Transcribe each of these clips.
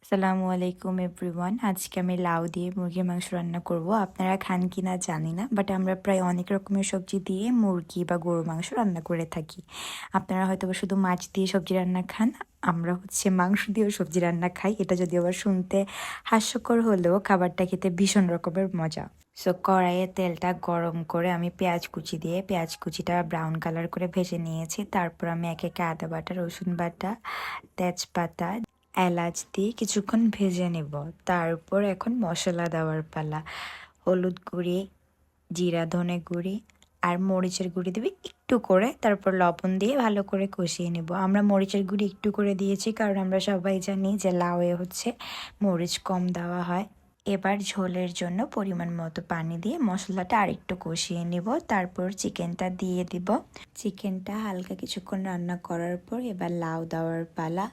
আসসালামু আলাইকুম এভরিওয়ান। আজকে আমি লাউ দিয়ে মুরগির মাংস রান্না করব। আপনারা খান কি না জানি না, বাট আমরা প্রায় অনেক রকমের সবজি দিয়ে মুরগি বা গরুর মাংস রান্না করে থাকি। আপনারা হয়তো বা শুধু মাছ দিয়ে সবজি রান্না খান, আমরা মাংস দিয়েও সবজি রান্না খাই। এটা যদিও আবার শুনতে হাস্যকর হলেও খাবারটা খেতে ভীষণ রকমের মজা। সো কড়াইয়ে তেলটা গরম করে আমি পেঁয়াজ কুচি দিয়ে পেঁয়াজ কুচিটা ব্রাউন কালার করে ভেজে নিয়েছি। তারপর আমি একে একে আদা বাটা, রসুন বাটা, তেজপাতা, এলাচ দিয়ে কিছুক্ষণ ভেজে নেব। তারপর এখন মশলা দেওয়ার পালা। হলুদ গুঁড়ি, জিরা ধনে গুঁড়ি আর মরিচের গুঁড়ি দেবে একটু করে, তারপর লবণ দিয়ে ভালো করে কষিয়ে নেব। আমরা মরিচের গুঁড়ি একটু করে দিয়েছি কারণ আমরা সবাই জানি যে লাউয়ে মরিচ কম দেওয়া হয়। এবার ঝোলের জন্য পরিমাণ মতো পানি দিয়ে মশলাটা আরেকটু কষিয়ে নিব। তারপর চিকেনটা দিয়ে দিব। চিকেনটা হালকা কিছুক্ষণ রান্না করার পর এবার লাউ দেওয়ার পালা।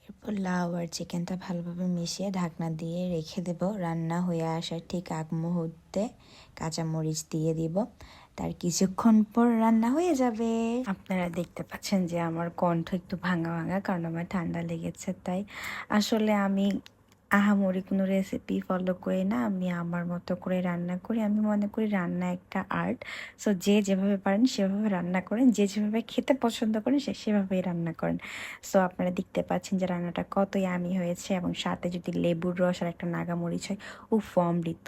এরপর লাউ আর চিকেনটা ভালোভাবে মিশিয়ে ঢাকনা দিয়ে রেখে দেব। রান্না হয়ে আসার ঠিক আগ মুহূর্তে কাঁচামরিচ দিয়ে দিব। তার কিছুক্ষণ পর রান্না হয়ে যাবে। আপনারা দেখতে পাচ্ছেন যে আমার কণ্ঠ একটু ভাঙা ভাঙা, কারণ আমার ঠান্ডা লেগেছে। তাই আসলে আমি আহামরি কোনো রেসিপি ফলো করি না, আমি আমার মতো করে রান্না করি। আমি মনে করি রান্না একটা আর্ট। সো যে যেভাবে পারেন সেভাবে রান্না করেন, যে যেভাবে খেতে পছন্দ করেন সেভাবেই রান্না করেন। সো আপনারা দেখতে পাচ্ছেন যে রান্নাটা কত ইয়ামি হয়েছে, এবং সাথে যদি লেবুর রস আর একটা নাগামরিচ হয়, অমৃত।